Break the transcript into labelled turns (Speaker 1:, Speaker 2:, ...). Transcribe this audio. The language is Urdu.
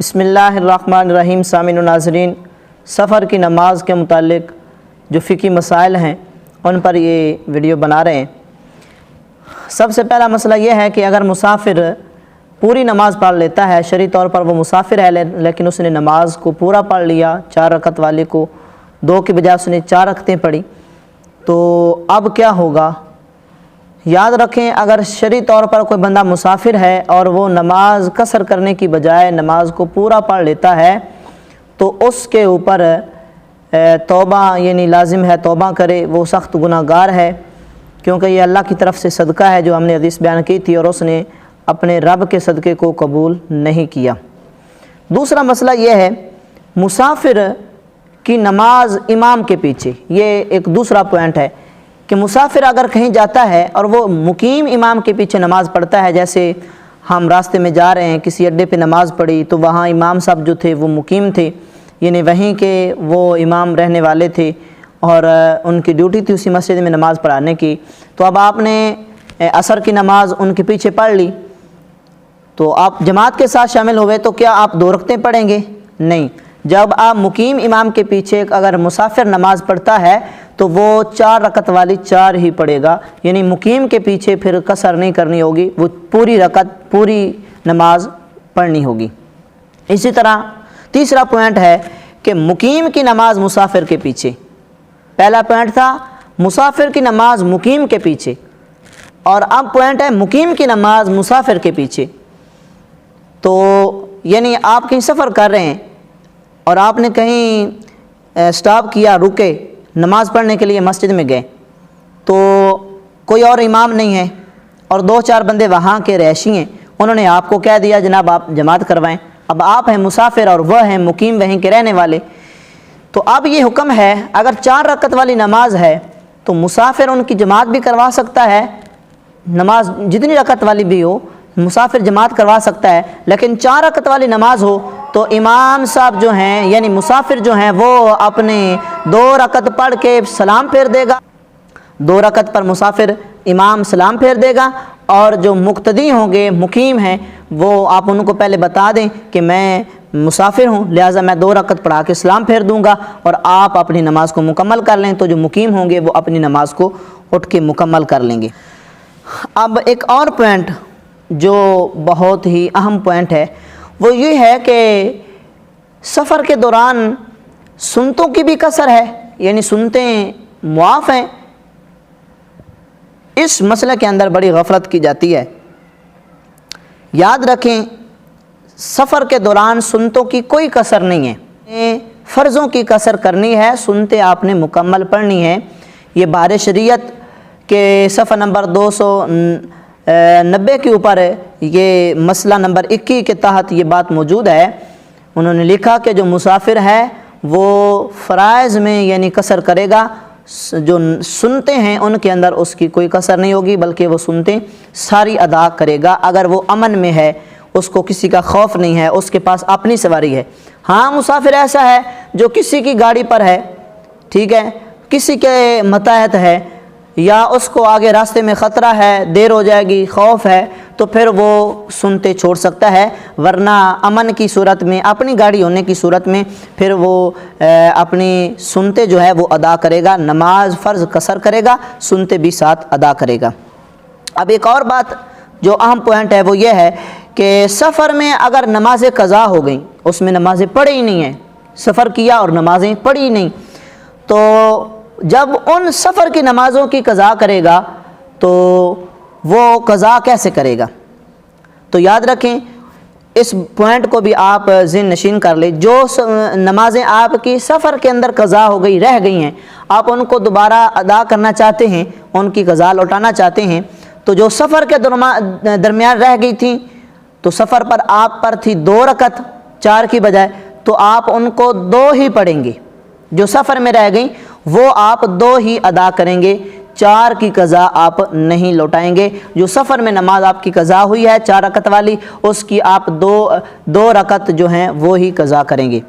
Speaker 1: بسم اللہ الرحمن الرحیم۔ سامعین و ناظرین، سفر کی نماز کے متعلق جو فقہی مسائل ہیں ان پر یہ ویڈیو بنا رہے ہیں۔ سب سے پہلا مسئلہ یہ ہے کہ اگر مسافر پوری نماز پڑھ لیتا ہے، شرعی طور پر وہ مسافر ہے لیکن اس نے نماز کو پورا پڑھ لیا، 4 رکعت والی کو 2 کی بجائے اس نے 4 رکعتیں پڑھی، تو اب کیا ہوگا؟ یاد رکھیں، اگر شرعی طور پر کوئی بندہ مسافر ہے اور وہ نماز قصر کرنے کی بجائے نماز کو پورا پڑھ لیتا ہے تو اس کے اوپر توبہ یعنی لازم ہے توبہ کرے، وہ سخت گناہ گار ہے، کیونکہ یہ اللہ کی طرف سے صدقہ ہے جو ہم نے حدیث بیان کی تھی اور اس نے اپنے رب کے صدقے کو قبول نہیں کیا۔ دوسرا مسئلہ یہ ہے مسافر کی نماز امام کے پیچھے، یہ ایک دوسرا پوائنٹ ہے کہ مسافر اگر کہیں جاتا ہے اور وہ مقیم امام کے پیچھے نماز پڑھتا ہے، جیسے ہم راستے میں جا رہے ہیں کسی اڈے پہ نماز پڑھی تو وہاں امام صاحب جو تھے وہ مقیم تھے، یعنی وہیں کے وہ امام رہنے والے تھے اور ان کی ڈیوٹی تھی اسی مسجد میں نماز پڑھانے کی، تو اب آپ نے عصر کی نماز ان کے پیچھے پڑھ لی تو آپ جماعت کے ساتھ شامل ہوئے، تو کیا آپ 2 رکعتیں پڑھیں گے؟ نہیں۔ جب آپ مقیم امام کے پیچھے اگر مسافر نماز پڑھتا ہے تو وہ 4 رکعت والی 4 ہی پڑھے گا، یعنی مقیم کے پیچھے پھر قصر نہیں کرنی ہوگی، وہ پوری رکعت پوری نماز پڑھنی ہوگی۔ اسی طرح تیسرا پوائنٹ ہے کہ مقیم کی نماز مسافر کے پیچھے، پہلا پوائنٹ تھا مسافر کی نماز مقیم کے پیچھے، اور اب پوائنٹ ہے مقیم کی نماز مسافر کے پیچھے۔ تو یعنی آپ کہیں سفر کر رہے ہیں اور آپ نے کہیں سٹاپ کیا، رکے، نماز پڑھنے کے لیے مسجد میں گئے تو کوئی اور امام نہیں ہے اور 2-4 بندے وہاں کے رہائشی ہیں، انہوں نے آپ کو کہہ دیا جناب آپ جماعت کروائیں، اب آپ ہیں مسافر اور وہ ہیں مقیم وہیں کے رہنے والے، تو اب یہ حکم ہے اگر 4 رکعت والی نماز ہے تو مسافر ان کی جماعت بھی کروا سکتا ہے، نماز جتنی رکعت والی بھی ہو مسافر جماعت کروا سکتا ہے، لیکن 4 رکعت والی نماز ہو تو امام صاحب جو ہیں یعنی مسافر جو ہیں وہ اپنے 2 رکعت پڑھ کے سلام پھیر دے گا، 2 رکعت پر مسافر امام سلام پھیر دے گا، اور جو مقتدی ہوں گے مقیم ہیں وہ آپ ان کو پہلے بتا دیں کہ میں مسافر ہوں لہٰذا میں 2 رکعت پڑھا کے سلام پھیر دوں گا اور آپ اپنی نماز کو مکمل کر لیں، تو جو مقیم ہوں گے وہ اپنی نماز کو اٹھ کے مکمل کر لیں گے۔ اب ایک اور پوائنٹ جو بہت ہی اہم پوائنٹ ہے وہ یہ ہے کہ سفر کے دوران سنتوں کی بھی قصر ہے، یعنی سنتیں معاف ہیں، اس مسئلے کے اندر بڑی غفلت کی جاتی ہے۔ یاد رکھیں سفر کے دوران سنتوں کی کوئی قصر نہیں ہے، فرضوں کی قصر کرنی ہے، سنتیں آپ نے مکمل پڑھنی ہے۔ یہ بار شریعت کے صفحہ نمبر 290 کے اوپر یہ مسئلہ نمبر 21 کے تحت یہ بات موجود ہے، انہوں نے لکھا کہ جو مسافر ہے وہ فرائض میں یعنی قصر کرے گا، جو سنتے ہیں ان کے اندر اس کی کوئی قصر نہیں ہوگی بلکہ وہ سنتے ساری ادا کرے گا، اگر وہ امن میں ہے، اس کو کسی کا خوف نہیں ہے، اس کے پاس اپنی سواری ہے۔ ہاں مسافر ایسا ہے جو کسی کی گاڑی پر ہے، ٹھیک ہے، کسی کے متحد ہے یا اس کو آگے راستے میں خطرہ ہے، دیر ہو جائے گی، خوف ہے، تو پھر وہ سنتے چھوڑ سکتا ہے، ورنہ امن کی صورت میں اپنی گاڑی ہونے کی صورت میں پھر وہ اپنی سنتے جو ہے وہ ادا کرے گا، نماز فرض قصر کرے گا، سنتے بھی ساتھ ادا کرے گا۔ اب ایک اور بات جو اہم پوائنٹ ہے وہ یہ ہے کہ سفر میں اگر نمازیں قضا ہو گئیں، اس میں نمازیں پڑھی ہی نہیں ہیں، سفر کیا اور نمازیں پڑھی نہیں، تو جب ان سفر کی نمازوں کی قضا کرے گا تو وہ قضا کیسے کرے گا؟ تو یاد رکھیں اس پوائنٹ کو بھی آپ ذہن نشین کر لیں، جو نمازیں آپ کی سفر کے اندر قضا ہو گئی رہ گئی ہیں، آپ ان کو دوبارہ ادا کرنا چاہتے ہیں، ان کی قضا لوٹانا چاہتے ہیں، تو جو سفر کے درمیان رہ گئی تھیں تو سفر پر آپ پر تھی 2 رکعت 4 کی بجائے، تو آپ ان کو 2 ہی پڑھیں گے، جو سفر میں رہ گئیں وہ آپ 2 ہی ادا کریں گے، 4 کی قضا آپ نہیں لوٹائیں گے۔ جو سفر میں نماز آپ کی قضا ہوئی ہے 4 رکعت والی، اس کی آپ 2 رکعت جو ہیں وہ ہی قضا کریں گے۔